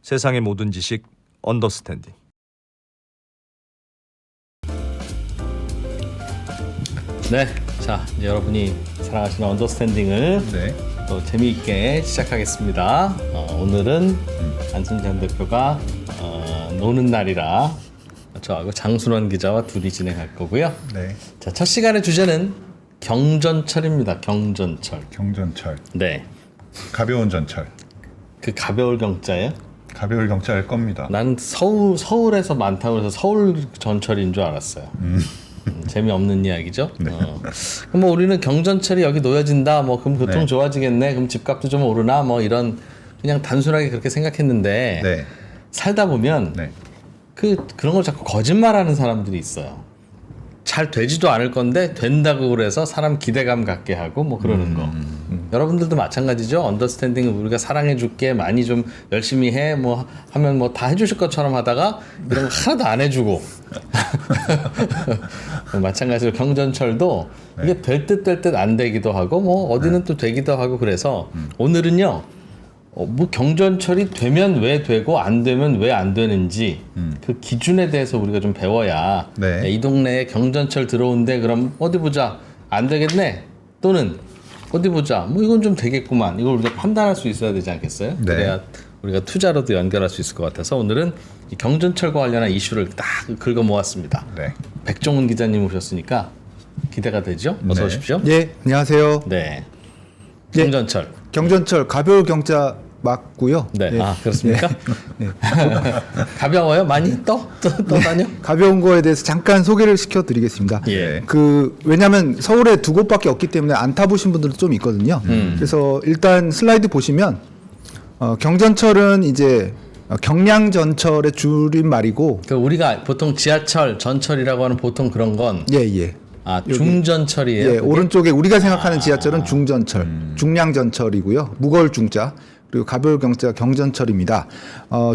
세상의 모든 지식 언더스탠딩. 네, 자 이제 여러분이 사랑하시는 언더스탠딩을 네. 또 재미있게 시작하겠습니다. 오늘은 안승찬 대표가 노는 날이라 저하고 장순원 기자와 둘이 진행할 거고요. 네. 자, 첫 시간의 주제는 경전철입니다. 경전철. 경전철. 네, 가벼운 전철. 그 가벼울 경자예요? 가벼울 경찰 겁니다. 나는 서울에서 많다고 해서 서울 전철인 줄 알았어요. 재미없는 이야기죠. 네. 그럼 뭐 우리는 경전철이 여기 놓여진다. 뭐 그럼 교통 네. 좋아지겠네. 그럼 집값도 좀 오르나. 뭐 이런 그냥 단순하게 그렇게 생각했는데 네. 살다 보면 네. 그런 걸 자꾸 거짓말하는 사람들이 있어요. 잘 되지도 않을 건데 된다고 그래서 사람 기대감 갖게 하고 뭐 그러는 거. 여러분들도 마찬가지죠. 언더스탠딩을 우리가 사랑해줄게, 많이 좀 열심히 해, 뭐 하면 뭐 다 해주실 것처럼 하다가 이런 거 하나도 안 해주고. 마찬가지로 경전철도 이게 될 듯 될 듯 안 되기도 하고 뭐 어디는 또 되기도 하고 그래서 오늘은요. 뭐 경전철이 되면 왜 되고 안 되면 왜 안 되는지 그 기준에 대해서 우리가 좀 배워야 네. 이 동네에 경전철 들어온대 그럼 어디 보자 안 되겠네 또는 어디 보자 뭐 이건 좀 되겠구만 이걸 우리가 판단할 수 있어야 되지 않겠어요? 네. 그래야 우리가 투자로도 연결할 수 있을 것 같아서 오늘은 이 경전철과 관련한 이슈를 딱 긁어 모았습니다. 네. 백종훈 기자님 오셨으니까 기대가 되죠? 어서 네. 오십시오. 예, 안녕하세요. 네. 예. 경전철. 경전철 가벼울 경자 맞고요. 네. 예. 아 그렇습니까? 네. 가벼워요? 많이 떠 다녀? 가벼운 거에 대해서 잠깐 소개를 시켜드리겠습니다. 예. 왜냐하면 서울에 두 곳밖에 없기 때문에 안 타보신 분들도 좀 있거든요. 그래서 일단 슬라이드 보시면 경전철은 이제 경량전철의 줄임말이고, 그 우리가 보통 지하철, 전철이라고 하는 보통 그런 건 예. 아, 중전철이에요. 예, 그게? 오른쪽에 우리가 생각하는 지하철은 중전철, 중량전철이고요. 무거울 중자. 그리고 가벼울 경자 경전철입니다.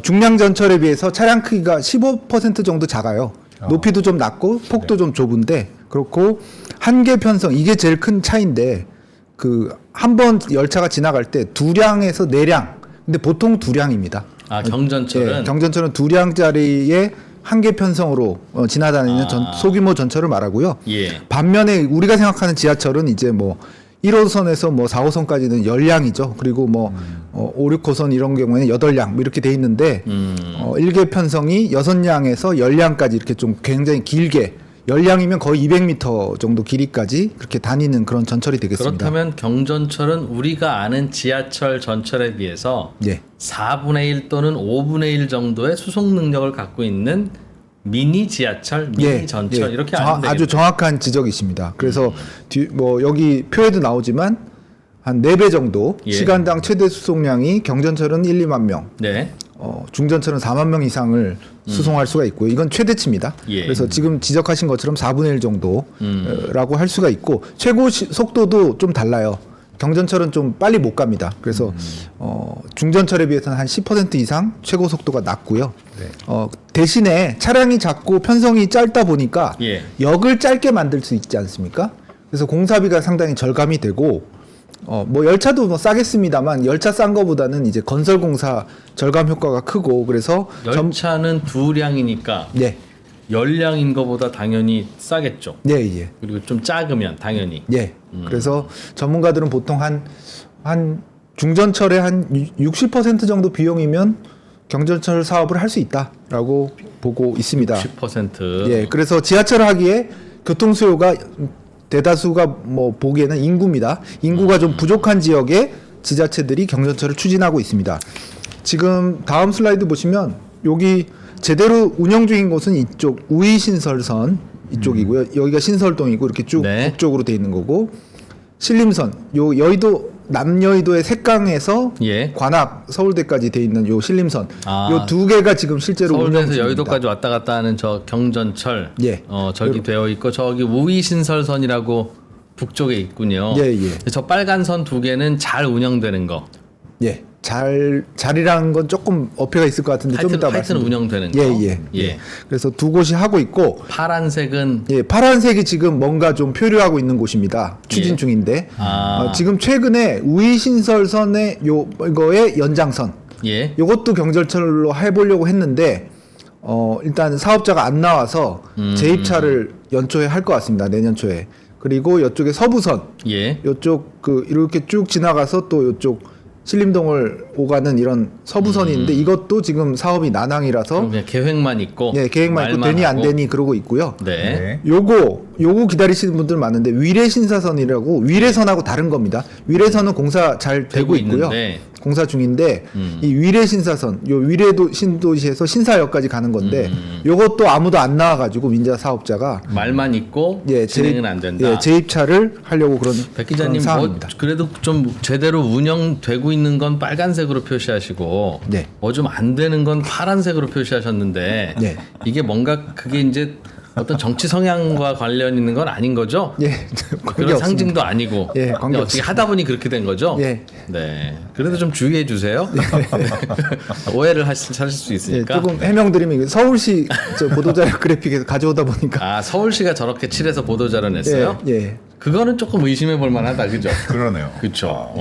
중량전철에 비해서 차량 크기가 15% 정도 작아요. 높이도 좀 낮고 폭도 좀 좁은데 그렇고 한계 편성 이게 제일 큰 차이인데 그 한 번 열차가 지나갈 때 2량에서 4량. 근데 보통 2량입니다. 아, 경전철은 예, 경전철은 2량짜리의 한계 편성으로 지나다니는 소규모 전철을 말하고요. 예. 반면에 우리가 생각하는 지하철은 이제 뭐 1호선에서 뭐 4호선까지는 10량이죠. 그리고 뭐 5, 6호선 이런 경우에는 8량 뭐 이렇게 돼 있는데 일개 편성이 6량에서 10량까지 이렇게 좀 굉장히 길게 10량이면 거의 200m 정도 길이까지 그렇게 다니는 그런 전철이 되겠습니다. 그렇다면 경전철은 우리가 아는 지하철, 전철에 비해서 예. 4분의 1 또는 5분의 1 정도의 수송 능력을 갖고 있는 미니 지하철, 미니 전철 이렇게 알면 되겠네요. 아주 정확한 지적이십니다. 그래서 뭐 여기 표에도 나오지만 한 4배 정도 예. 시간당 최대 수송량이 경전철은 1, 2만 명, 네. 중전철은 4만 명 이상을 수송할 수가 있고요. 이건 최대치입니다. 예. 그래서 지금 지적하신 것처럼 4분의 1 정도라고 할 수가 있고 최고 속도도 좀 달라요. 경전철은 좀 빨리 못 갑니다. 그래서 중전철에 비해서는 한 10% 이상 최고 속도가 낮고요. 네. 대신에 차량이 작고 편성이 짧다 보니까 예. 역을 짧게 만들 수 있지 않습니까? 그래서 공사비가 상당히 절감이 되고 뭐 열차도 뭐 싸겠습니다만 열차 싼 거보다는 이제 건설 공사 절감 효과가 크고 그래서 열차는 2량이니까 예. 10량인 거보다 당연히 싸겠죠. 예. 그리고 좀 작으면 당연히. 예. 그래서 전문가들은 보통 한 중전철의 한 60% 정도 비용이면 경전철 사업을 할 수 있다라고 보고 있습니다. 10%. 예. 그래서 지하철을 하기에 교통 수요가 대다수가 뭐 보기에는 인구입니다. 인구가 좀 부족한 지역에 지자체들이 경전철을 추진하고 있습니다. 지금 다음 슬라이드 보시면 여기 제대로 운영 중인 곳은 이쪽 우이신설선 이쪽이고요. 여기가 신설동이고 이렇게 쭉 네. 북쪽으로 돼 있는 거고 신림선 요 여의도 남여의도의 색강에서 예. 관악 서울대까지 돼 있는 요 신림선 아. 요 두 개가 지금 실제로 운영 서울에서 중입니다. 여의도까지 왔다 갔다 하는 저 경전철. 예. 저기 되어 있고 저기 우이신설선이라고 북쪽에 있군요. 예. 저 빨간 선 2개는 잘 운영되는 거. 예. 잘이라는 건 조금 어폐가 있을 것 같은데 좀 이따 하여튼 운영되는 거. 예. 그래서 두 곳이 하고 있고 파란색은 파란색이 지금 뭔가 좀 표류하고 있는 곳입니다. 추진 예. 중인데 아. 지금 최근에 우이신설선의 이거의 연장선 예. 이것도 경전철로 해보려고 했는데 일단 사업자가 안 나와서 재입찰을 연초에 할 것 같습니다. 내년 초에. 그리고 이쪽에 서부선, 예. 이쪽 이렇게 쭉 지나가서 또 이쪽 신림동을 오가는 이런 서부선이 있는데 이것도 지금 사업이 난항이라서 그럼 그냥 계획만 있고. 예, 계획만 있고 말만 되니 안 하고. 되니 그러고 있고요. 네. 요거 기다리시는 분들 많은데 위례 신사선이라고 위례선하고 다른 겁니다. 위례선은 공사 잘 되고 있고요. 있는데. 공사 중인데 이 위례 신사선, 요 위례도 신도시에서 신사역까지 가는 건데 요것도 아무도 안 나와가지고 민자 사업자가 말만 있고 진행은 안 된다. 예, 재입찰을 하려고 그런 백 기자님 그런 뭐 상황입니다. 그래도 좀 제대로 운영되고 있는 건 빨간색으로 표시하시고 네. 뭐 좀 안 되는 건 파란색으로 표시하셨는데 네. 이게 뭔가 그게 이제 어떤 정치 성향과 관련 있는 건 아닌 거죠? 예, 그런 관계없습니다. 상징도 아니고 예, 그냥 관계없습니다. 어떻게 하다 보니 그렇게 된 거죠? 예. 네. 그래도 좀 주의해 주세요. 오해를 하실 수 예, 있으니까. 조금 해명드리면 서울시 저 보도자료 그래픽에서 가져오다 보니까 아 서울시가 저렇게 칠해서 보도자료 냈어요? 예, 예. 그거는 조금 의심해 볼 만하다, 그죠? 그러네요. 그렇죠.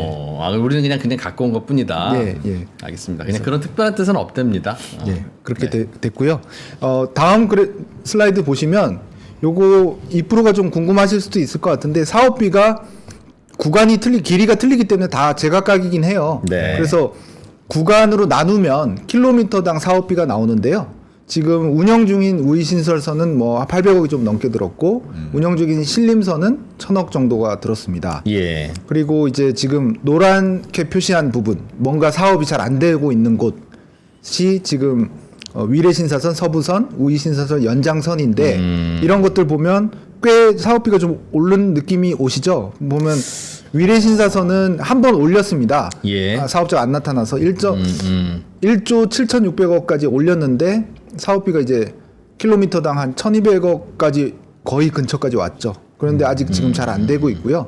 우리는 그냥 갖고 온 것뿐이다. 예, 예. 알겠습니다. 그냥 그런 특별한 뜻은 없답니다. 예, 그렇게 됐고요. 다음 슬라이드 보시면 요거 2%가 좀 궁금하실 수도 있을 것 같은데 사업비가 길이가 틀리기 때문에 다 제각각이긴 해요. 네. 그래서 구간으로 나누면 킬로미터당 사업비가 나오는데요. 지금 운영 중인 우이신설선은 뭐 800억이 좀 넘게 들었고 운영 중인 신림선은 1000억 정도가 들었습니다. 예. 그리고 이제 지금 노랗게 표시한 부분, 뭔가 사업이 잘 안 되고 있는 곳이 지금 위례신사선, 서부선, 우이신사선 연장선인데 이런 것들 보면 꽤 사업비가 좀 오른 느낌이 오시죠? 보면 위례신사선은 한 번 올렸습니다. 예. 사업자가 안 나타나서 1조 7,600억까지 올렸는데 사업비가 이제 킬로미터당 한 1,200억까지 거의 근처까지 왔죠. 그런데 아직 지금 잘 안 되고 있고요.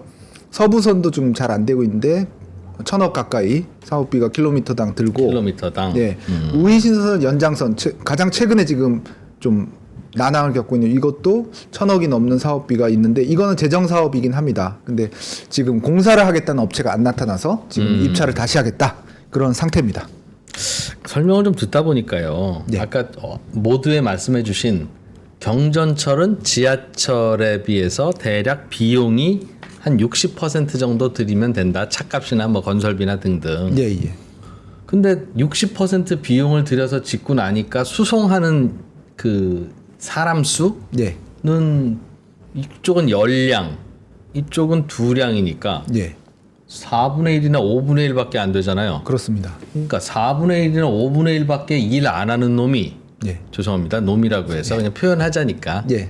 서부선도 좀 잘 안 되고 있는데 1,000억 가까이 사업비가 킬로미터당 들고 킬로미터당. 네. 우이신선 연장선 가장 최근에 지금 좀 난항을 겪고 있는 이것도 1,000억이 넘는 사업비가 있는데 이거는 재정 사업이긴 합니다. 근데 지금 공사를 하겠다는 업체가 안 나타나서 지금 입찰을 다시 하겠다. 그런 상태입니다. 설명을 좀 듣다 보니까요. 네. 아까 모두에 말씀해 주신 경전철은 지하철에 비해서 대략 비용이 한 60% 정도 들이면 된다. 차값이나 뭐 건설비나 등등. 예, 예. 근데 60% 비용을 들여서 짓고 나니까 수송하는 그 사람 수는 예. 이쪽은 10량, 이쪽은 2량이니까 예. 4분의 1이나 5분의 1밖에 안 되잖아요. 그렇습니다. 그러니까 4분의 1이나 5분의 1밖에 일 안 하는 놈이 예. 죄송합니다. 놈이라고 해서 그냥 표현하자니까 예.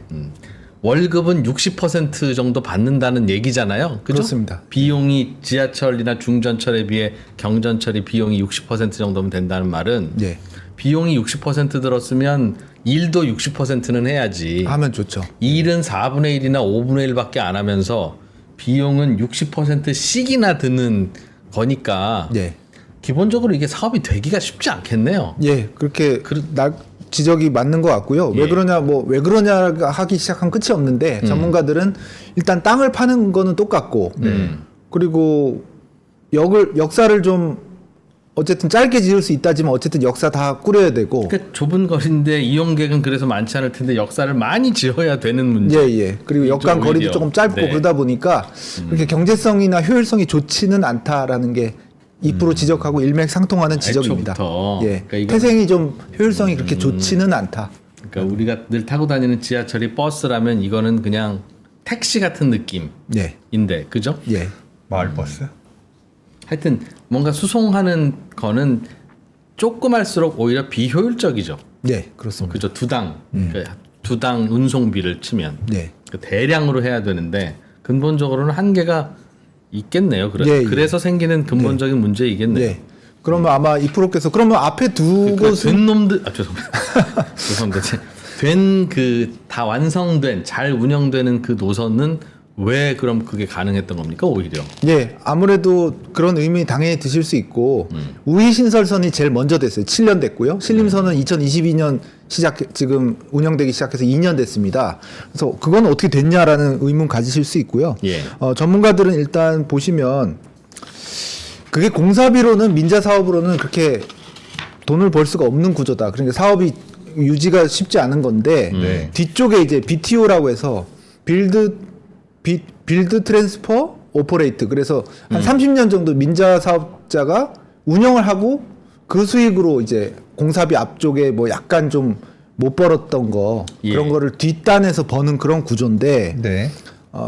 월급은 60% 정도 받는다는 얘기잖아요. 그죠? 그렇습니다. 비용이 지하철이나 중전철에 비해 경전철이 비용이 60% 정도면 된다는 말은 예. 비용이 60% 들었으면 일도 60%는 해야지. 하면 좋죠. 일은 4분의 1이나 5분의 1밖에 안 하면서 비용은 60%씩이나 드는 거니까 예. 기본적으로 이게 사업이 되기가 쉽지 않겠네요. 예. 그렇게 지적이 맞는 것 같고요. 예. 왜 그러냐가 하기 시작하면 끝이 없는데 전문가들은 일단 땅을 파는 거는 똑같고 그리고 역사를 좀 어쨌든 짧게 지을 수 있다지만 어쨌든 역사 다 꾸려야 되고 그러니까 좁은 거리인데 이용객은 그래서 많지 않을 텐데 역사를 많이 지어야 되는 문제. 예. 그리고 역간 오히려. 거리도 조금 짧고 네. 그러다 보니까 그렇게 경제성이나 효율성이 좋지는 않다라는 게 2% 지적하고 일맥상통하는 지적입니다. 애초부터. 예. 그러니까 이건- 태생이 좀 효율성이 그렇게 좋지는 않다. 그러니까 우리가 늘 타고 다니는 지하철이 버스라면 이거는 그냥 택시 같은 느낌인데, 예. 그죠? 예. 마을버스? 하여튼 뭔가 수송하는 거는 조그말수록 오히려 비효율적이죠. 예. 그렇습니다. 그죠? 두당 운송비를 치면 예. 그 대량으로 해야 되는데 근본적으로는 한계가 있겠네요. 예. 그래서 생기는 근본적인 문제이겠네요. 예. 그러면 아마 2%께서 그러면 앞에 두 그러니까 곳은 된 놈들 죄송합니다. 죄송합니다. 다 완성된 잘 운영되는 그 노선은 왜 그럼 그게 가능했던 겁니까 오히려? 예, 아무래도 그런 의미 당연히 드실 수 있고 우이신설선이 제일 먼저 됐어요. 7년 됐고요. 신림선은 2022년 지금 운영되기 시작해서 2년 됐습니다. 그래서 그건 어떻게 됐냐라는 의문 가지실 수 있고요. 예. 전문가들은 일단 보시면 그게 공사비로는 민자 사업으로는 그렇게 돈을 벌 수가 없는 구조다. 그러니까 사업이 유지가 쉽지 않은 건데 네. 뒤쪽에 이제 BTO라고 해서 빌드 트랜스퍼 오퍼레이트. 그래서 한 30년 정도 민자 사업자가 운영을 하고 그 수익으로 이제 공사비 앞쪽에 뭐 약간 좀 못 벌었던 거 예. 그런 거를 뒷단에서 버는 그런 구조인데 네.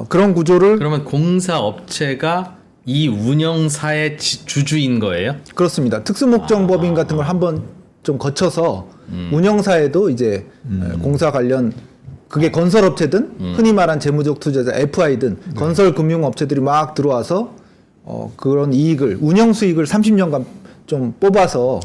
그런 구조를 그러면 공사 업체가 이 운영사의 주주인 거예요? 그렇습니다. 특수목적법인 같은 걸 한번 좀 거쳐서 운영사에도 이제 공사 관련 그게 건설업체든 흔히 말한 재무적 투자자 FI든 건설금융업체들이 막 들어와서 그런 이익을 운영 수익을 30년간 좀 뽑아서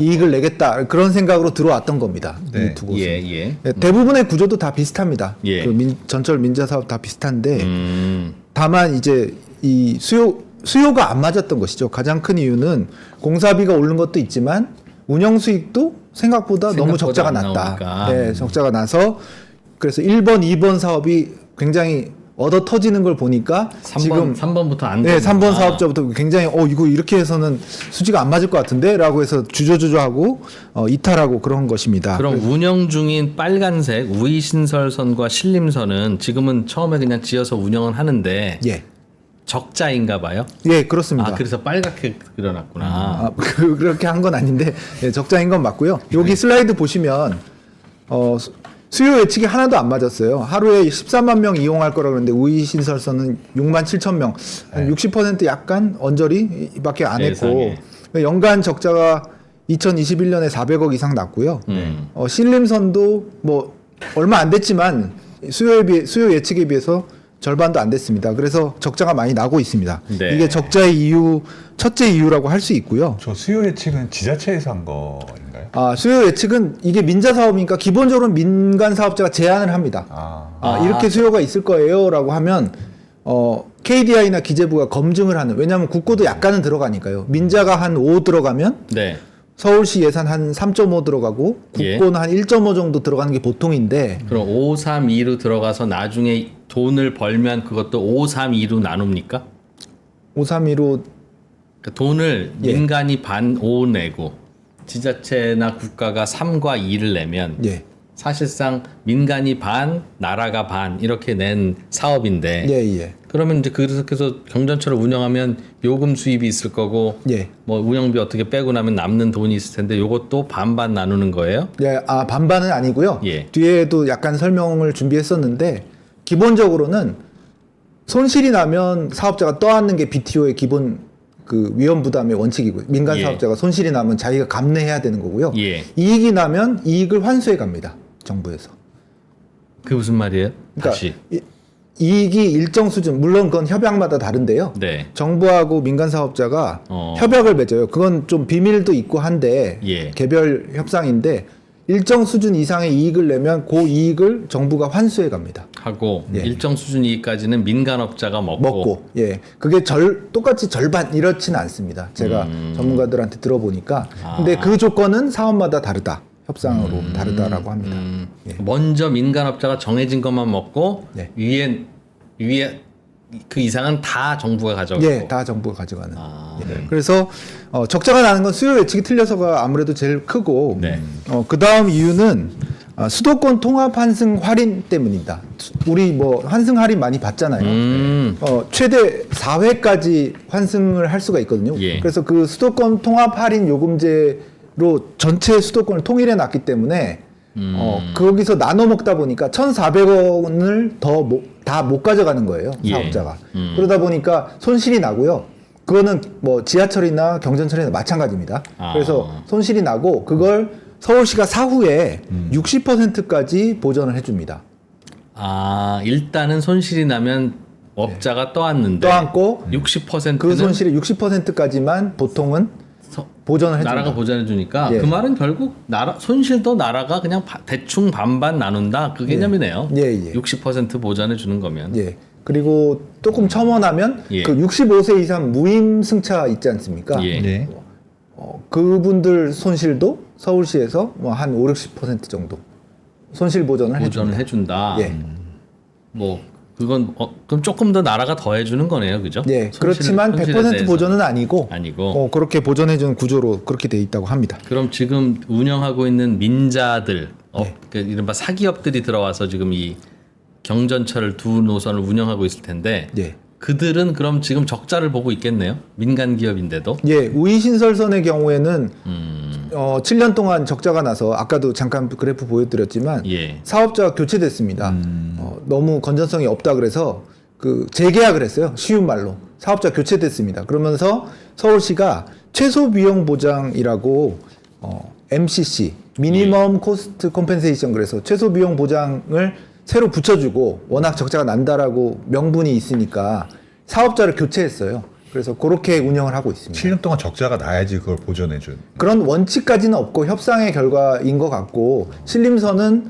이익을 내겠다 그런 생각으로 들어왔던 겁니다. 네. 이 두 곳은. 예. 대부분의 구조도 다 비슷합니다. 예. 그 전철 민자 사업 다 비슷한데 다만 이제 이 수요가 안 맞았던 것이죠. 가장 큰 이유는 공사비가 오른 것도 있지만 운영 수익도 생각보다 너무 적자가 안 났다. 나오니까. 네, 적자가 나서 그래서 1번, 2번 사업이 굉장히 얻어 터지는 걸 보니까 3번, 지금 3번부터 안 네, 되는구나. 3번 사업자부터 굉장히 이거 이렇게 해서는 수지가 안 맞을 것 같은데라고 해서 주저주저하고 이탈하고 그런 것입니다. 그럼 운영 중인 빨간색 우이신설선과 신림선은 지금은 처음에 그냥 지어서 운영은 하는데 예. 적자인가 봐요? 예, 그렇습니다. 그래서 빨갛게 그려놨구나. 그렇게 한 건 아닌데 예, 적자인 건 맞고요. 여기 슬라이드 보시면 수요 예측이 하나도 안 맞았어요. 하루에 13만 명 이용할 거라 그러는데 우이신설선은 6만 7천 명, 한 60% 약간 언저리밖에 안 했고 세상에. 연간 적자가 2021년에 400억 이상 났고요. 신림선도 뭐 얼마 안 됐지만 수요 예측에 비해서 절반도 안 됐습니다. 그래서 적자가 많이 나고 있습니다. 네. 이게 적자의 이유 첫째 이유라고 할 수 있고요. 저 수요 예측은 지자체에서 한 거인가요? 수요 예측은 이게 민자 사업이니까 기본적으로 민간 사업자가 제안을 합니다. 이렇게 수요가 있을 거예요라고 하면 KDI나 기재부가 검증을 하는. 왜냐하면 국고도 약간은 들어가니까요. 민자가 한 5 들어가면 네. 서울시 예산 한 3.5 들어가고 국고는 한 1.5 정도 들어가는 게 보통인데 그럼 532로 들어가서 나중에 돈을 벌면 그것도 532로 나눕니까? 532로 그러니까 돈을 예. 민간이 반 5 내고 지자체나 국가가 3과 2를 내면 예. 사실상 민간이 반, 나라가 반 이렇게 낸 사업인데 예. 그러면 이제 그래서 경전철을 운영하면 요금 수입이 있을 거고 예. 뭐 운영비 어떻게 빼고 나면 남는 돈이 있을 텐데 요것도 반반 나누는 거예요? 예, 반반은 아니고요. 예. 뒤에도 약간 설명을 준비했었는데 기본적으로는 손실이 나면 사업자가 떠안는 게 BTO의 기본 그 위험 부담의 원칙이고요. 민간 예. 사업자가 손실이 나면 자기가 감내해야 되는 거고요. 예. 이익이 나면 이익을 환수해 갑니다. 정부에서. 그게 무슨 말이에요? 그러니까 다시. 이익이 일정 수준, 물론 그건 협약마다 다른데요. 네. 정부하고 민간 사업자가 협약을 맺어요. 그건 좀 비밀도 있고 한데 예. 개별 협상인데 일정 수준 이상의 이익을 내면 그 이익을 정부가 환수해 갑니다. 하고 예. 일정 수준 이익까지는 민간업자가 먹고 예, 그게 똑같이 절반 이렇지는 않습니다. 제가 전문가들한테 들어보니까. 근데 그 조건은 사업마다 다르다. 협상으로 다르다라고 합니다. 예. 먼저 민간업자가 정해진 것만 먹고 네. 위에 그 이상은 다 정부가 가져가고. 예, 다 정부가 가져가는. 예. 그래서 적자가 나는 건 수요 예측이 틀려서가 아무래도 제일 크고 네. 그 다음 이유는 수도권 통합 환승 할인 때문입니다. 우리 뭐 환승 할인 많이 받잖아요. 최대 4회까지 환승을 할 수가 있거든요. 예. 그래서 그 수도권 통합 할인 요금제로 전체 수도권을 통일해 놨기 때문에 거기서 나눠 먹다 보니까 1,400원을 다 못 가져가는 거예요. 예. 사업자가. 그러다 보니까 손실이 나고요. 그거는 뭐 지하철이나 경전철이나 마찬가지입니다. 그래서 손실이 나고 그걸 서울시가 사후에 60%까지 보전을 해줍니다. 일단은 손실이 나면 업자가 떠안는데 떠안고 60%는 그 손실의 60%까지만 보통은 보전을 해줍니다. 나라가 보전해 주니까 예. 그 말은 결국 손실도 나라가 그냥 대충 반반 나눈다 그 개념이네요. 예. 60% 보전해 주는 거면. 예. 그리고 조금 첨언하면 예. 그 65세 이상 무임 승차 있지 않습니까? 예. 네. 그분들 손실도 서울시에서 뭐 한 5, 60% 정도 손실 보전을 보전을 해줍니다. 해준다. 예. 뭐 그건 그럼 조금 더 나라가 더 해주는 거네요, 그죠? 네, 손실- 그렇지만 손실에 100% 대해서. 보전은 아니고 그렇게 보전해주는 구조로 그렇게 돼 있다고 합니다. 그럼 지금 운영하고 있는 민자들, 네. 그 이른바 사기업들이 들어와서 지금 이 경전철을 두 노선을 운영하고 있을 텐데 예. 그들은 그럼 지금 적자를 보고 있겠네요. 민간 기업인데도. 예, 우이신설선의 경우에는 7년 동안 적자가 나서 아까도 잠깐 그래프 보여드렸지만 예. 사업자가 교체됐습니다. 너무 건전성이 없다 그래서 그 재계약을 했어요. 쉬운 말로 사업자 교체됐습니다. 그러면서 서울시가 최소 비용 보장이라고 MCC 미니멈 코스트 컴펜세이션 그래서 최소 비용 보장을 새로 붙여주고 워낙 적자가 난다라고 명분이 있으니까 사업자를 교체했어요. 그래서 그렇게 운영을 하고 있습니다. 7년 동안 적자가 나야지 그걸 보전해준. 그런 원칙까지는 없고 협상의 결과인 것 같고 신림선은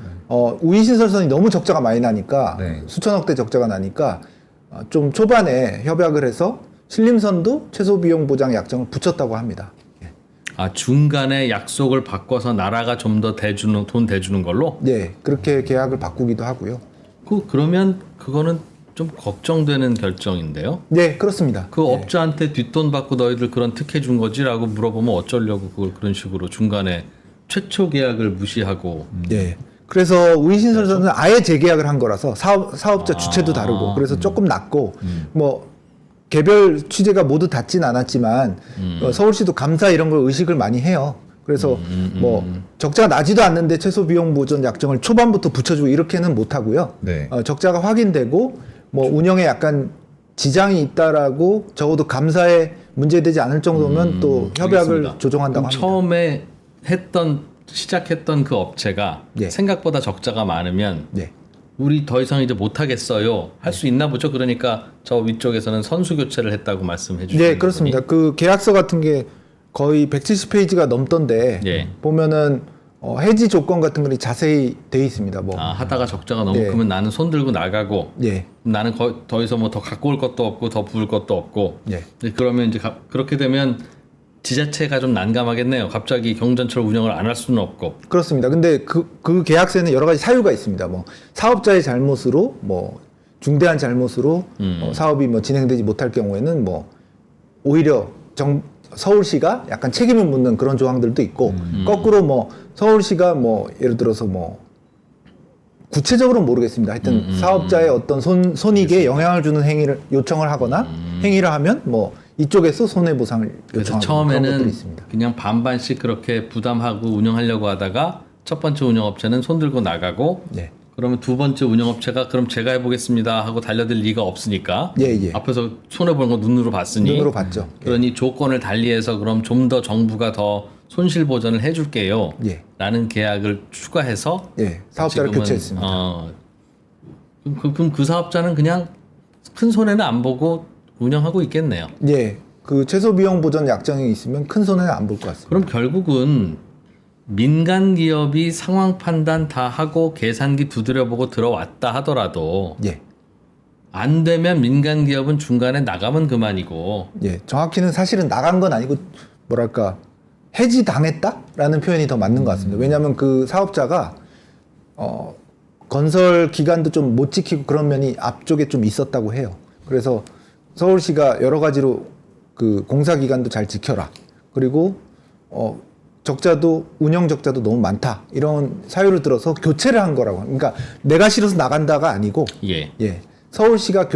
우이신설선이 너무 적자가 많이 나니까 네. 수천억대 적자가 나니까 좀 초반에 협약을 해서 신림선도 최소 비용 보장 약정을 붙였다고 합니다. 아 중간에 약속을 바꿔서 나라가 좀 더 돈 대주는 걸로? 네, 그렇게 계약을 바꾸기도 하고요. 그러면 그거는 좀 걱정되는 결정인데요. 네, 그렇습니다. 그 업자한테 뒷돈 받고 너희들 그런 특혜 준 거지라고 물어보면 어쩌려고 그걸 그런 식으로 중간에 최초 계약을 무시하고. 네. 그래서 우이신설선은 아예 재계약을 한 거라서 사업자 주체도 다르고 그래서 조금 낮고 뭐 개별 취재가 모두 닿진 않았지만 서울시도 감사 이런 걸 의식을 많이 해요. 그래서 뭐 적자가 나지도 않는데 최소 비용 보전 약정을 초반부터 붙여주고 이렇게는 못 하고요. 네. 적자가 확인되고 뭐 운영에 약간 지장이 있다라고 적어도 감사에 문제되지 않을 정도면 또 협약을 알겠습니다. 조정한다고 그럼 합니다. 처음에 시작했던 그 업체가 네. 생각보다 적자가 많으면 네. 우리 더 이상 이제 못 하겠어요. 할 수 있나 보죠. 그러니까 저 위쪽에서는 선수 교체를 했다고 말씀해 주시는 네, 그렇습니다. 그 계약서 같은 게 거의 170페이지가 넘던데 예. 보면은 해지 조건 같은 것이 자세히 돼 있습니다. 뭐 하다가 적자가 너무 네. 크면 나는 손 들고 나가고 예. 나는 더 이상 뭐 더 갖고 올 것도 없고 더 부을 것도 없고 예. 그러면 이제 그렇게 되면 지자체가 좀 난감하겠네요. 갑자기 경전철 운영을 안 할 수는 없고. 그렇습니다. 근데 그 계약서에는 여러 가지 사유가 있습니다. 뭐 사업자의 잘못으로 뭐 중대한 잘못으로 사업이 뭐 진행되지 못할 경우에는 뭐 오히려 서울시가 약간 책임을 묻는 그런 조항들도 있고 거꾸로 뭐 서울시가 뭐 예를 들어서 뭐 구체적으로는 모르겠습니다. 하여튼 사업자의 어떤 손익에 영향을 주는 행위를 요청을 하거나 행위를 하면 뭐 이쪽에서 손해보상을 그래서 요청하고 그런 것들이 처음에는 있습니다. 그냥 반반씩 그렇게 부담하고 운영하려고 하다가 첫 번째 운영업체는 손 들고 나가고 네. 그러면 두 번째 운영업체가 그럼 제가 해보겠습니다 하고 달려들 리가 없으니까 예. 앞에서 손해보는 거 눈으로 봤으니 눈으로 봤죠. 그러니 조건을 달리해서 그럼 좀 더 정부가 더 손실 보전을 해줄게요 예. 라는 계약을 추가해서 예. 사업자를 지금은, 교체했습니다. 그럼 그 사업자는 그냥 큰 손해는 안 보고 운영하고 있겠네요. 예. 그 최소 비용 보전 약정이 있으면 큰 손해는 안 볼 것 같습니다. 그럼 결국은 민간 기업이 상황 판단 다 하고 계산기 두드려보고 들어왔다 하더라도 예. 안 되면 민간 기업은 중간에 나가면 그만이고. 예. 정확히는 사실은 나간 건 아니고 뭐랄까 해지 당했다라는 표현이 더 맞는 것 같습니다. 왜냐하면 그 사업자가 건설 기간도 좀 못 지키고 그런 면이 앞쪽에 좀 있었다고 해요. 그래서 서울시가 여러 가지로 그 공사 기간도 잘 지켜라. 그리고 적자도 운영 적자도 너무 많다. 이런 사유를 들어서 교체를 한 거라고. 그러니까 내가 싫어서 나간다가 아니고 예. 서울시가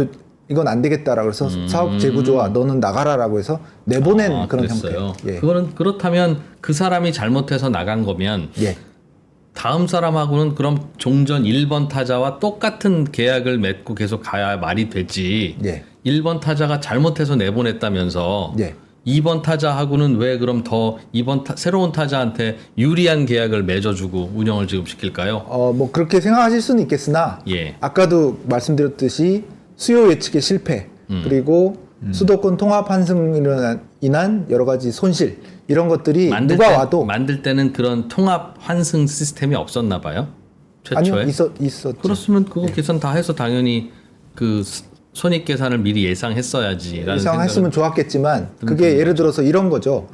이건 안 되겠다라고 해서 사업 재구조와 너는 나가라라고 해서 내보낸 그런 그랬어요. 형태. 예. 그렇다면 그 사람이 잘못해서 나간 거면 예. 다음 사람하고는 그럼 종전 1번 타자와 똑같은 계약을 맺고 계속 가야 말이 되지. 예. 1번 타자가 잘못해서 내보냈다면서 예. 2번 타자하고는 왜 그럼 더 새로운 타자한테 유리한 계약을 맺어주고 운영을 지금 시킬까요? 뭐 그렇게 생각하실 수는 있겠으나 예. 아까도 말씀드렸듯이 수요 예측의 실패 그리고 수도권 통합 환승으로 인한 여러 가지 손실 이런 것들이 누가 와도 만들 때는 그런 통합 환승 시스템이 없었나 봐요. 최초에. 아니요 있었죠. 그렇으면 그거 계산 다 해서 당연히 그 손익 계산을 미리 예상했어야지라는 예상했으면 좋았겠지만 그게 예를 들어서 이런 거죠.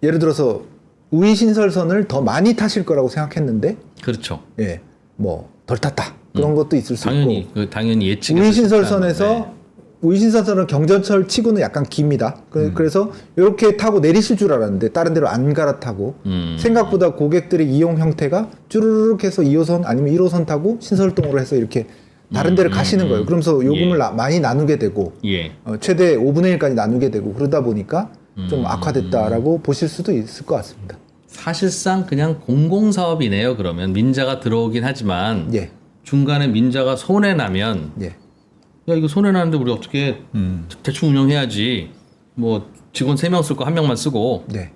예를 들어서 우이신설선을 더 많이 타실 거라고 생각했는데 그렇죠. 예. 뭐 덜 탔다. 그런 것도 있을 수 당연히 있고. 당연히 예측. 우이신설선에서 우이신설선은 경전철 치고는 약간 깁니다. 그래서 이렇게 타고 내리실 줄 알았는데 다른 데로 안 갈아타고 생각보다 고객들의 이용 형태가 쭈르륵 해서 2호선 아니면 1호선 타고 신설동으로 해서 이렇게 다른 데를 가시는 거예요. 그러면서 요금을 많이 나누게 되고 예. 최대 5분의 1까지 나누게 되고 그러다 보니까 좀 악화됐다라고 보실 수도 있을 것 같습니다. 사실상 그냥 공공사업이네요. 그러면 민자가 들어오긴 하지만 예. 중간에 민자가 손해 나면 예. 야 이거 손해 나는데 우리 어떻게 대충 운영해야지. 뭐 직원 3명 쓸 거 1명만 쓰고 네.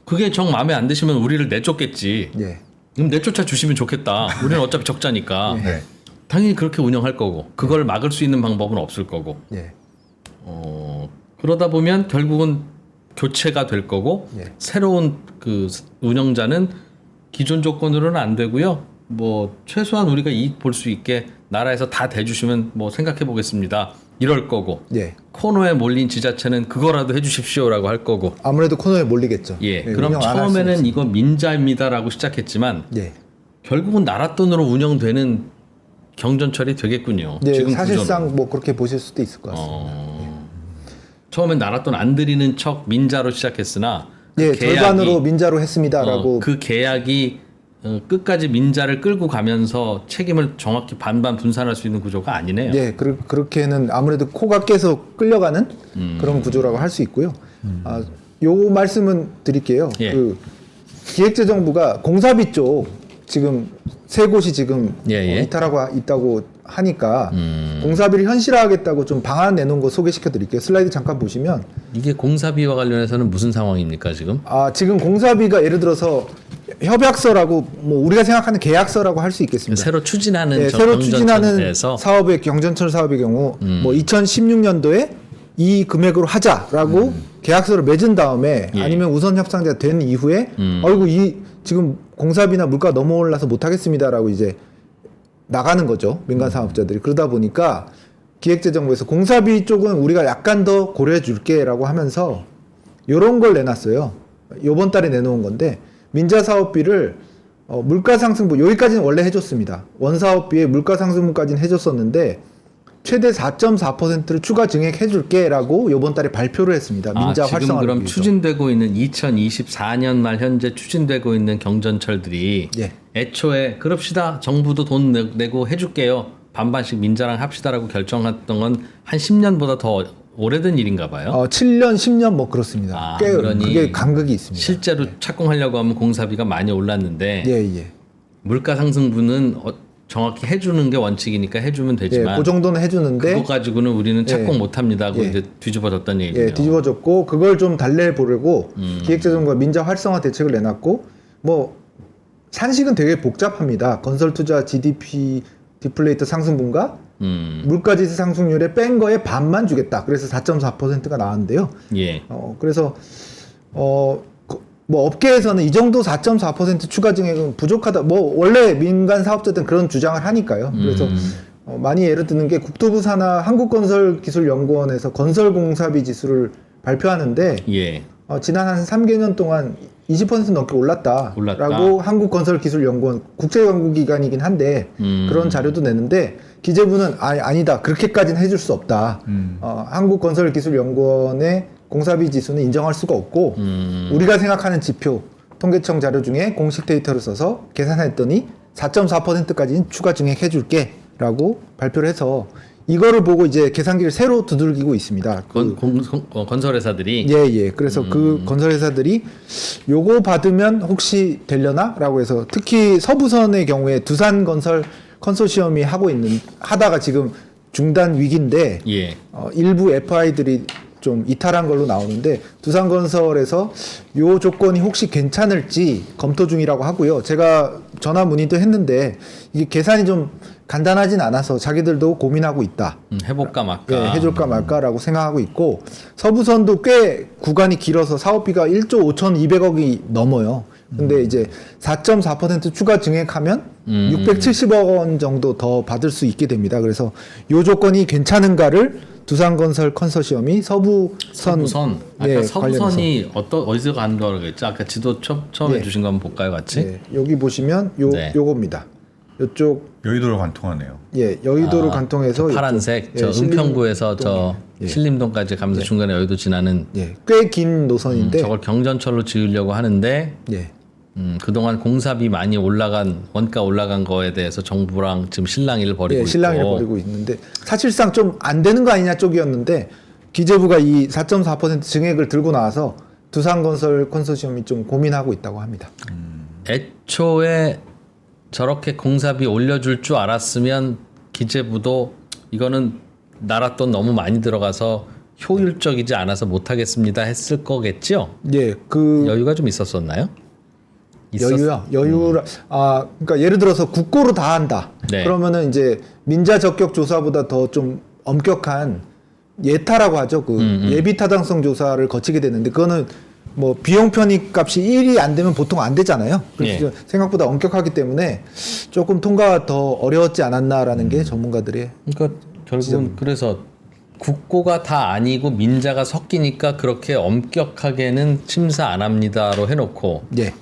그게 정 마음에 안 드시면 우리를 내쫓겠지. 예. 그럼 내쫓아 주시면 좋겠다. 우리는 어차피 적자니까. 네. 당연히 그렇게 운영할 거고 그걸 막을 수 있는 방법은 없을 거고. 예. 그러다 보면 결국은 교체가 될 거고 예. 새로운 그 운영자는 기존 조건으로는 안 되고요. 뭐 최소한 우리가 이익 볼 수 있게 나라에서 다 대주시면 뭐 생각해 보겠습니다. 이럴 거고 예. 코너에 몰린 지자체는 그거라도 해주십시오라고 할 거고. 아무래도 코너에 몰리겠죠. 예. 그럼 운영 안할 처음에는 수는 이거 민자입니다라고 시작했지만 예. 결국은 나라 돈으로 운영되는 경전철이 되겠군요. 네, 지금 사실상 구조는. 뭐 그렇게 보실 수도 있을 것 같습니다. 처음엔 나라 돈 안 들이는 척 민자로 시작했으나 예, 그 계약이, 절반으로 민자로 했습니다라고. 그 계약이 끝까지 민자를 끌고 가면서 책임을 정확히 반반 분산할 수 있는 구조가 아니네요. 예, 그렇게는 아무래도 코가 계속 끌려가는 그런 구조라고 할 수 있고요. 요 말씀은 드릴게요. 예. 그 기획재정부가 공사비 쪽 지금 세 곳이 지금 예. 이탈하고 있다고 하니까 공사비를 현실화하겠다고 좀 방안 내놓은 거 소개시켜 드릴게요. 슬라이드 잠깐 보시면 이게 공사비와 관련해서는 무슨 상황입니까 지금? 지금 공사비가 예를 들어서 협약서라고 뭐 우리가 생각하는 계약서라고 할 수 있겠습니다. 새로 추진하는 네, 저 새로 경전철에 추진하는 대해서 사업의 경전철 사업의 경우 뭐 2016년도에 이 금액으로 하자라고 계약서를 맺은 다음에 예. 아니면 우선 협상자 된 이후에 아이고 이 지금 공사비나 물가 너무 올라서 못 하겠습니다라고 이제 나가는 거죠. 민간 사업자들이. 그러다 보니까 기획재정부에서 공사비 쪽은 우리가 약간 더 고려해 줄게라고 하면서 요런 걸 내놨어요. 요번 달에 내놓은 건데 민자 사업비를 물가상승분 여기까지는 원래 해줬습니다. 원사업비에 물가상승분까지는 해줬었는데 최대 4.4%를 추가 증액해줄게라고 이번 달에 발표를 했습니다. 민자 지금 활성화를 그럼 위해서. 추진되고 있는 2024년 말 현재 추진되고 있는 경전철들이 예. 애초에 그럽시다 정부도 돈 내고 해줄게요 반반씩 민자랑 합시다라고 결정했던 건 한 10년보다 더 오래된 일인가 봐요. 7년, 10년 뭐 그렇습니다. 꽤 그러니 그게 간극이 있습니다. 실제로 착공하려고 하면 공사비가 많이 올랐는데 예. 물가 상승분은 정확히 해주는 게 원칙이니까 해주면 예, 되지만 그 정도는 해주는데 그거 가지고는 우리는 착공 예. 못합니다 하고 예. 이제 뒤집어졌다는 얘기예요. 예, 뒤집어졌고 그걸 좀 달래보려고 기획재정부가 민자 활성화 대책을 내놨고 뭐 산식은 되게 복잡합니다. 건설 투자 GDP 디플레이터 상승분과 물가지수 상승률에 뺀 거에 반만 주겠다. 그래서 4.4%가 나왔는데요. 예. 그래서 뭐 업계에서는 이 정도 4.4% 추가 증액은 부족하다. 뭐 원래 민간 사업자들은 그런 주장을 하니까요. 그래서 많이 예를 드는 게 국토부 산하 한국건설기술연구원에서 건설공사비 지수를 발표하는데 예. 지난 한 3개년 동안 20% 넘게 올랐다라고 올랐다. 한국건설기술연구원 국제연구기관이긴 한데 그런 자료도 내는데 기재부는 아니다. 그렇게까지는 해줄 수 없다. 한국건설기술연구원의 공사비 지수는 인정할 수가 없고 우리가 생각하는 지표 통계청 자료 중에 공식 데이터를 써서 계산했더니 4.4%까지는 추가 증액해 줄게 라고 발표를 해서 이거를 보고 이제 계산기를 새로 두들기고 있습니다. 건설회사들이 예. 그래서 그 건설회사들이 요거 받으면 혹시 되려나? 라고 해서 특히 서부선의 경우에 두산건설 컨소시엄이 하다가 지금 중단 위기인데 예. 일부 FI들이 좀 이탈한 걸로 나오는데 두산건설에서 요 조건이 혹시 괜찮을지 검토 중이라고 하고요. 제가 전화 문의도 했는데 이게 계산이 좀 간단하진 않아서 자기들도 고민하고 있다. 해볼까 말까. 예, 해줄까 말까라고 생각하고 있고 서부선도 꽤 구간이 길어서 사업비가 1조 5,200억이 넘어요. 근데 이제 4.4% 추가 증액하면 670억 원 정도 더 받을 수 있게 됩니다. 그래서 요 조건이 괜찮은가를 두산건설 컨소시엄이 서부선 아까 서부선이 어디서 간 거라고 했죠? 아까 지도 처음에 예. 주신 거 한번 볼까요, 같이? 예, 여기 보시면 네. 요겁니다. 이쪽 여의도로 관통하네요. 예 여의도를 관통해서 저 파란색 이쪽, 저 은평구에서 저 예. 신림동까지 가면서 중간에 여의도 지나는 꽤 긴 노선인데 저걸 경전철로 지으려고 하는데 예. 그동안 공사비 많이 올라간 원가 올라간 거에 대해서 정부랑 지금 실랑이를 벌이고 있고 실랑이를 벌이고 있는데 사실상 좀 안 되는 거 아니냐 쪽이었는데 기재부가 이 4.4% 증액을 들고 나와서 두산건설 컨소시엄이 좀 고민하고 있다고 합니다. 애초에 저렇게 공사비 올려줄 줄 알았으면 기재부도 이거는 나라 돈 너무 많이 들어가서 효율적이지 않아서 못하겠습니다 했을 거겠죠? 예, 그 여유가 좀 있었었나요? 여유라 그러니까 예를 들어서 국고로 다 한다. 네. 그러면은 이제 민자 적격 조사보다 더 좀 엄격한 예타라고 하죠. 그 예비 타당성 조사를 거치게 되는데 그거는 뭐 비용 편익 값이 1이 안 되면 보통 안 되잖아요. 그래서 예. 생각보다 엄격하기 때문에 조금 통과가 더 어려웠지 않았나라는 게 전문가들의 그러니까 결국은 그래서 국고가 다 아니고 민자가 섞이니까 그렇게 엄격하게는 심사 안 합니다로 해놓고 예.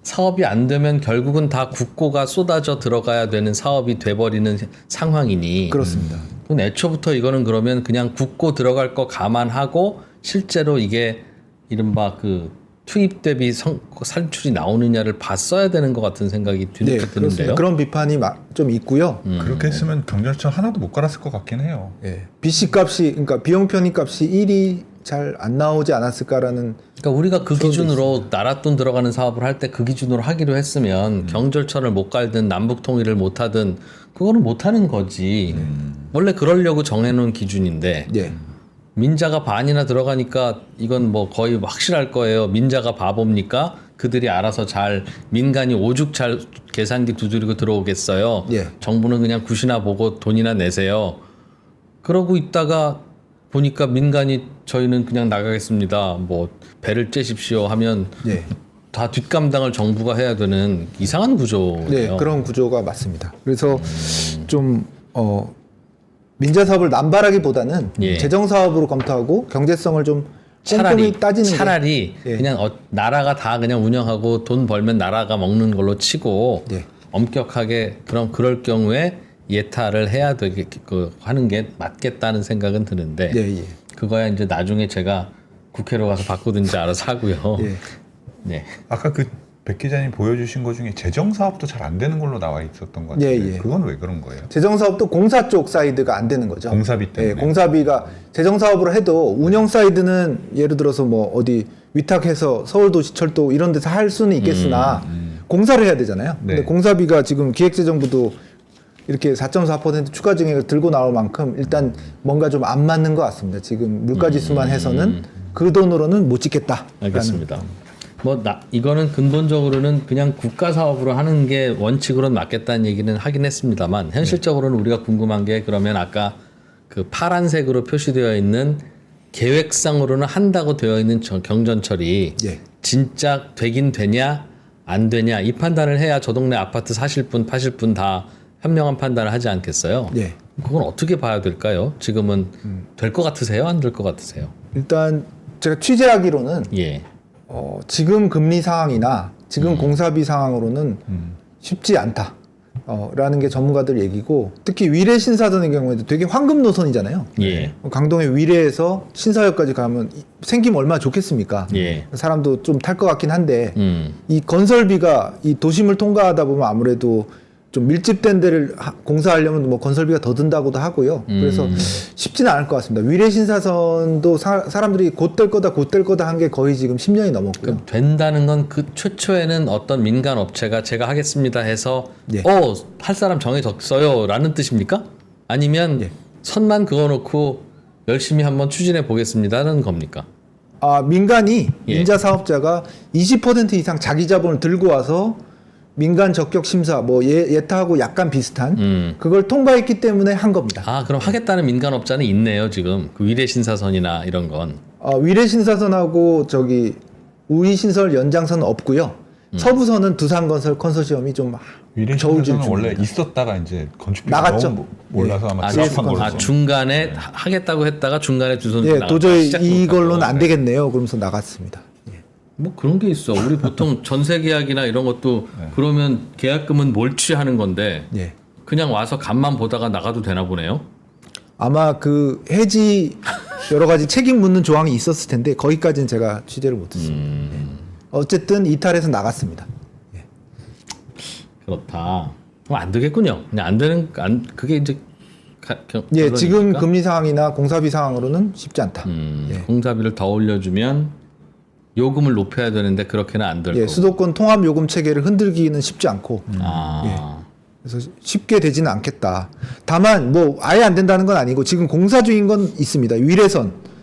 사업이 안 되면 결국은 다 국고가 쏟아져 들어가야 되는 사업이 돼버리는 상황이니 그렇습니다. 그럼 애초부터 이거는 그러면 그냥 국고 들어갈 거 감안하고 실제로 이게 이른바 그 투입 대비 산출이 나오느냐를 봤어야 되는 것 같은 생각이 네, 드는데요. 그렇습니다. 그런 비판이 좀 있고요. 그렇게 했으면 경전철 하나도 못 갈았을 것 같긴 해요. 예. BC 값이 그러니까 비용 편익 값이 1이 잘 안 나오지 않았을까라는 그러니까 우리가 그 기준으로 나라 돈 들어가는 사업을 할 때 그 기준으로 하기로 했으면 경절철을 못 갈든 남북 통일을 못 하든 그거는 못 하는 거지. 원래 그러려고 정해놓은 기준인데 예. 민자가 반이나 들어가니까 이건 뭐 거의 확실할 거예요. 민자가 바보입니까? 그들이 알아서 잘 민간이 오죽 잘 계산기 두드리고 들어오겠어요. 예. 정부는 그냥 굿이나 보고 돈이나 내세요. 그러고 있다가 보니까 민간이 저희는 그냥 나가겠습니다. 뭐 배를 째십시오 하면 예. 다 뒷감당을 정부가 해야 되는 이상한 구조예요. 네, 그런 구조가 맞습니다. 그래서 좀 민자 사업을 남발하기보다는 예. 재정 사업으로 검토하고 경제성을 좀 꼼꼼히 따지는 게 차라리 예. 그냥 나라가 다 그냥 운영하고 돈 벌면 나라가 먹는 걸로 치고 예. 엄격하게 그럴 경우에 예타를 해야 되게 하는 게 맞겠다는 생각은 드는데 예, 예. 그거야 이제 나중에 제가 국회로 가서 바꾸든지 알아서 하고요. 예. 네. 아까 그 백 기자님 보여주신 것 중에 재정 사업도 잘 안 되는 걸로 나와 있었던 것 같아요. 예, 예. 그건 왜 그런 거예요? 재정 사업도 공사 쪽 사이드가 안 되는 거죠. 공사비 때문에. 예, 공사비가 재정 사업으로 해도 운영 사이드는 예를 들어서 뭐 어디 위탁해서 서울도시철도 이런 데서 할 수는 있겠으나 공사를 해야 되잖아요. 네. 근데 공사비가 지금 기획재정부도 이렇게 4.4% 추가 증액을 들고 나올 만큼 일단 뭔가 좀 안 맞는 것 같습니다. 지금 물가지수만 해서는 그 돈으로는 못 짓겠다. 알겠습니다. 이거는 근본적으로는 그냥 국가 사업으로 하는 게 원칙으로는 맞겠다는 얘기는 하긴 했습니다만 현실적으로는 우리가 궁금한 게 그러면 아까 그 파란색으로 표시되어 있는 계획상으로는 한다고 되어 있는 경전철이 예. 진짜 되긴 되냐 안 되냐 이 판단을 해야 저 동네 아파트 사실 분 파실 분 다 현명한 판단을 하지 않겠어요? 예. 그건 어떻게 봐야 될까요? 지금은 될 것 같으세요? 안 될 것 같으세요? 일단 제가 취재하기로는 예. 지금 금리 상황이나 지금 공사비 상황으로는 쉽지 않다. 라는 게 전문가들 얘기고 특히 위례 신사선의 경우에도 되게 황금 노선이잖아요. 예. 강동의 위례에서 신사역까지 가면 생기면 얼마나 좋겠습니까? 예. 사람도 좀 탈 것 같긴 한데 음. 이 건설비가 이 도심을 통과하다 보면 아무래도 좀 밀집된 데를 공사하려면 뭐 건설비가 더 든다고도 하고요. 그래서 쉽지는 않을 것 같습니다. 위례 신사선도 사람들이 곧 될 거다 한 게 거의 지금 10년이 넘었고요. 그럼 된다는 건 그 최초에는 어떤 민간 업체가 제가 하겠습니다 해서 예. 할 사람 정해졌어요 라는 뜻입니까? 아니면 예. 선만 그어놓고 열심히 한번 추진해 보겠습니다는 겁니까? 민간이 예. 민자 사업자가 20% 이상 자기 자본을 들고 와서 민간 적격 심사 뭐 예타하고 약간 비슷한 그걸 통과했기 때문에 한 겁니다. 그럼 하겠다는 민간 업자는 있네요 지금 그 위례 신사선이나 이런 건. 위례 신사선하고 저기 우리 신설 연장선은 없고요. 서부선은 두산건설 컨소시엄이 좀 위례 저울질 신사선은 원래 중입니다. 있었다가 이제 건축비가 나갔죠. 너무 몰라서 아마 GS 드랍한 걸로. 건설. 중간에 하겠다고 했다가 중간에 두 손 예, 나갔다가 도저히 시작도 이걸로는 못하고. 안 되겠네요. 그러면서 나갔습니다. 예. 뭐 그런 게 있어. 우리 보통 전세 계약이나 이런 것도 그러면 계약금은 몰취하는 건데 예. 그냥 와서 간만 보다가 나가도 되나 보네요. 아마 그 해지 여러 가지 책임 묻는 조항이 있었을 텐데 거기까지는 제가 취재를 못했습니다. 예. 어쨌든 이탈해서 나갔습니다. 그렇다. 그럼 안 되겠군요. 그냥 안 되는 그게 이제 예, 지금 결론이니까? 금리 상황이나 공사비 상황으로는 쉽지 않다. 예. 공사비를 더 올려주면 요금을 높여야 되는데 그렇게는 안 될 예, 거고. 수도권 통합 요금 체계를 흔들기는 쉽지 않고 그래서 쉽게 되지는 않겠다. 다만 뭐 아예 안 된다는 건 아니고 지금 공사 중인 건 있습니다.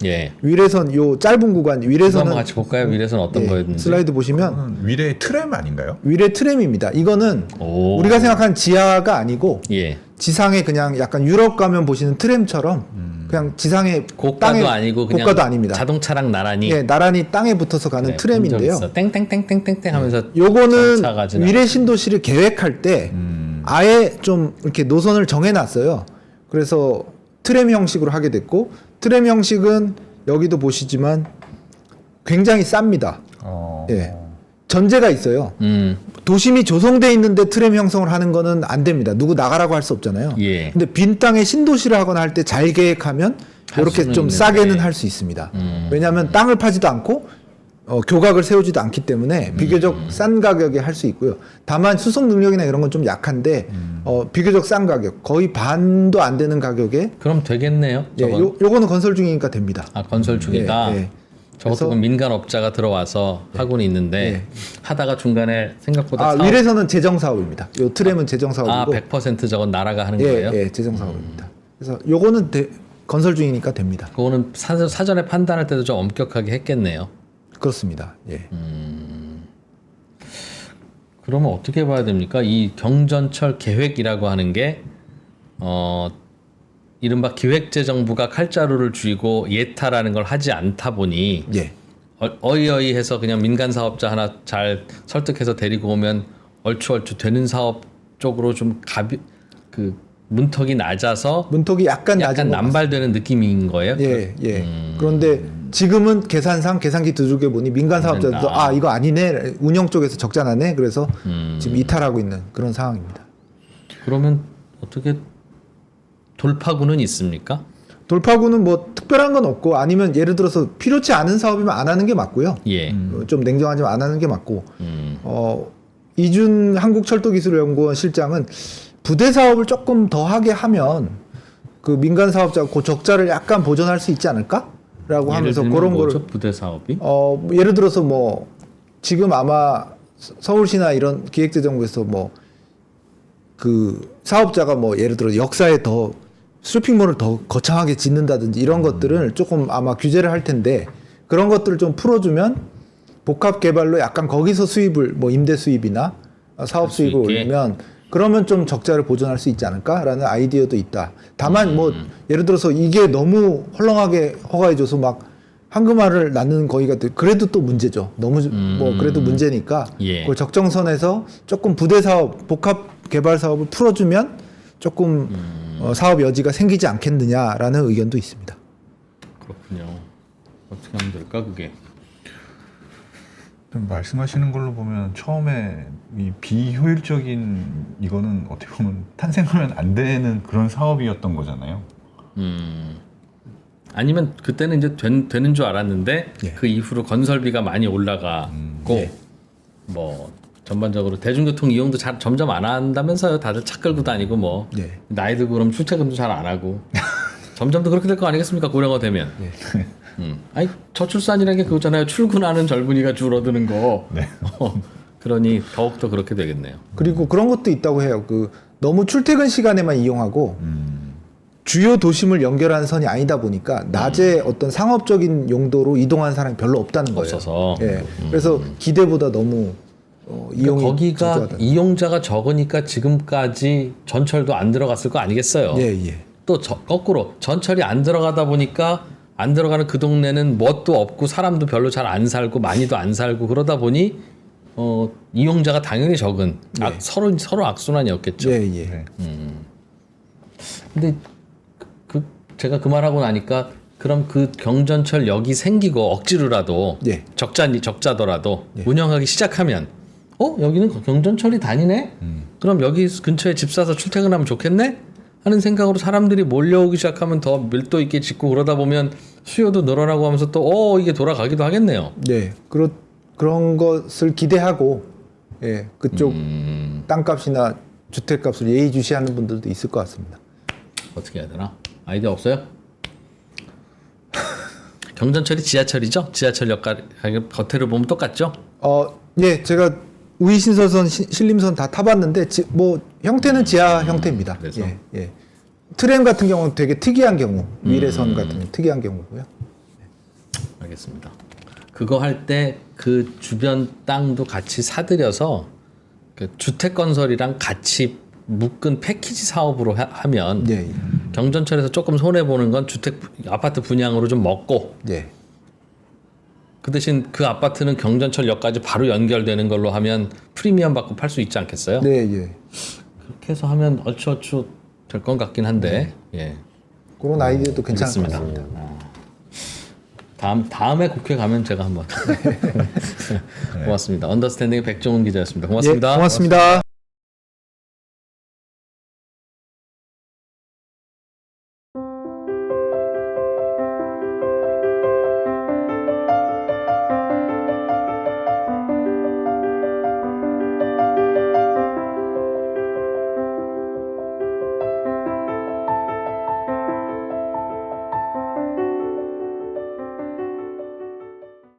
예. 위례선 요 짧은 구간 이거 위례선은 한번 같이 볼까요? 위례선 어떤 예, 거였는지. 슬라이드 보시면 그거는 위례의 트램 아닌가요? 위례 트램입니다. 이거는 오. 우리가 생각하는 지하가 아니고 예. 지상에 그냥 약간 유럽 가면 보시는 트램처럼 그냥 지상에 고가도 땅에 아니고 그냥 고가도 아닙니다. 자동차랑 나란히 예, 나란히 땅에 붙어서 가는 그래, 트램인데요. 본적 있어. 땡땡땡땡땡땡 하면서 요거는 전차 가진 위례 신도시를 계획할 때 아예 좀 이렇게 노선을 정해놨어요. 그래서 트램 형식으로 하게 됐고 트램 형식은 여기도 보시지만 굉장히 쌉니다. 예. 전제가 있어요. 도심이 조성돼 있는데 트램 형성을 하는 거는 안 됩니다. 누구 나가라고 할 수 없잖아요. 예. 근데 빈 땅에 신도시를 하거나 할 때 잘 계획하면 할 이렇게 수는 좀 있는데. 싸게는 할 수 있습니다. 왜냐하면 땅을 파지도 않고 교각을 세우지도 않기 때문에 비교적 싼 가격에 할 수 있고요. 다만 수송 능력이나 이런 건 좀 약한데 비교적 싼 가격, 거의 반도 안 되는 가격에 그럼 되겠네요. 예, 저건. 요거는 건설 중이니까 됩니다. 아 건설 중이다. 예, 예. 저것도 그래서- 그럼 민간업자가 들어와서 하고는 있는데 예. 하다가 중간에 생각보다 사업- 위례선은 재정 사업입니다. 요 트램은 재정 사업이고 100% 저건 나라가 하는 예, 거예요? 예, 재정 사업입니다. 그래서 요거는 건설 중이니까 됩니다. 그거는 사전에 판단할 때도 좀 엄격하게 했겠네요. 그렇습니다. 예. 그러면 어떻게 봐야 됩니까? 이 경전철 계획이라고 하는 게 이른바 기획재정부가 칼자루를 쥐고 예타라는 걸 하지 않다 보니 예. 어이어이해서 그냥 민간 사업자 하나 잘 설득해서 데리고 오면 얼추 되는 사업 쪽으로 좀 그 문턱이 낮아서 문턱이 약간 낮은 약간 것 남발되는 느낌인 거예요? 예, 예. 그런데 지금은 계산기 두들겨 보니 민간 사업자들도 된다. 아 이거 아니네 운영 쪽에서 적자나네 그래서 지금 이탈하고 있는 그런 상황입니다. 그러면 어떻게 돌파구는 있습니까? 돌파구는 뭐 특별한 건 없고 아니면 예를 들어서 필요치 않은 사업이면 안 하는 게 맞고요. 예. 좀 냉정하지만 안 하는 게 맞고 이준 한국철도기술연구원 실장은 부대 사업을 조금 더 하게 하면 그 민간 사업자가 그 적자를 약간 보전할 수 있지 않을까라고 하면서 그런 거를 부대 사업이? 예를 들어서 뭐 지금 아마 서울시나 이런 기획재정부에서 뭐 그 사업자가 뭐 예를 들어 역사에 더 쇼핑몰을 더 거창하게 짓는다든지 이런 것들을 조금 아마 규제를 할 텐데 그런 것들을 좀 풀어주면 복합 개발로 약간 거기서 수입을 뭐 임대 수입이나 사업 수 수입을 있게. 올리면 그러면 좀 적자를 보존할 수 있지 않을까라는 아이디어도 있다. 다만 뭐 예를 들어서 이게 너무 헐렁하게 허가해줘서 막 황금알을 낳는 거기가 그래도 또 문제죠. 너무 뭐 그래도 문제니까 예. 그걸 적정선에서 조금 부대 사업, 복합 개발 사업을 풀어주면 조금 사업 여지가 생기지 않겠느냐라는 의견도 있습니다. 그렇군요. 어떻게 하면 될까 그게? 말씀하시는 걸로 보면 처음에 이 비효율적인 이거는 어떻게 보면 탄생하면 안 되는 그런 사업이었던 거잖아요. 아니면 그때는 이제 되는 줄 알았는데 예. 그 이후로 건설비가 많이 올라가고 예. 뭐 전반적으로 대중교통 이용도 점점 안 한다면서요. 다들 차 끌고 다니고 뭐 예. 나이 들고 그러면 출퇴근도 잘 안 하고 점점 더 그렇게 될 거 아니겠습니까? 고령화 되면. 아니 저출산이라는 게 그거잖아요. 출근하는 젊은이가 줄어드는 거. 네. 그러니 더욱더 그렇게 되겠네요. 그리고 그런 것도 있다고 해요. 그 너무 출퇴근 시간에만 이용하고 주요 도심을 연결하는 선이 아니다 보니까 낮에 어떤 상업적인 용도로 이동하는 사람이 별로 없다는 거예요. 없어서. 예. 그래서 기대보다 너무 이용이 거기가 저조하다. 이용자가 적으니까 지금까지 전철도 안 들어갔을 거 아니겠어요. 예, 예. 또 거꾸로 전철이 안 들어가다 보니까 안 들어가는 그 동네는 뭣도 없고 사람도 별로 잘 안 살고 많이도 안 살고 그러다 보니 이용자가 당연히 적은 서로 악순환이었겠죠. 예, 예. 네. 근데 제가 그 말하고 나니까 그럼 그 경전철역이 생기고 억지로라도 예. 적자더라도 운영하기 시작하면 여기는 경전철이 다니네? 그럼 여기 근처에 집 사서 출퇴근하면 좋겠네? 하는 생각으로 사람들이 몰려오기 시작하면 더 밀도 있게 짓고 그러다 보면 수요도 늘어나고 하면서 또 이게 돌아가기도 하겠네요. 네, 그런 것을 기대하고 예, 그쪽 땅값이나 주택값을 예의주시하는 분들도 있을 것 같습니다. 어떻게 해야 되나? 아이디어 없어요? 경전철이 지하철이죠? 지하철역 겉으로 보면 똑같죠? 예, 제가 우이신서선, 신림선 다 타봤는데 뭐 형태는 지하 형태입니다. 그래서? 예. 트램 같은 경우는 되게 특이한 경우, 위례선 같은 경우 특이한 경우고요. 알겠습니다. 그거 할 때 그 주변 땅도 같이 사들여서 그 주택 건설이랑 같이 묶은 패키지 사업으로 하면 예, 경전철에서 조금 손해 보는 건 아파트 분양으로 좀 먹고 예. 그 대신 그 아파트는 경전철역까지 바로 연결되는 걸로 하면 프리미엄 받고 팔 수 있지 않겠어요? 네, 예. 그렇게 해서 하면 얼추 될 것 같긴 한데 예. 그런 아이디어도 괜찮을 것 알겠습니다. 같습니다. 다음에 국회 가면 제가 한번 고맙습니다. 언더스탠딩의 백종훈 기자였습니다. 고맙습니다. 예, 고맙습니다.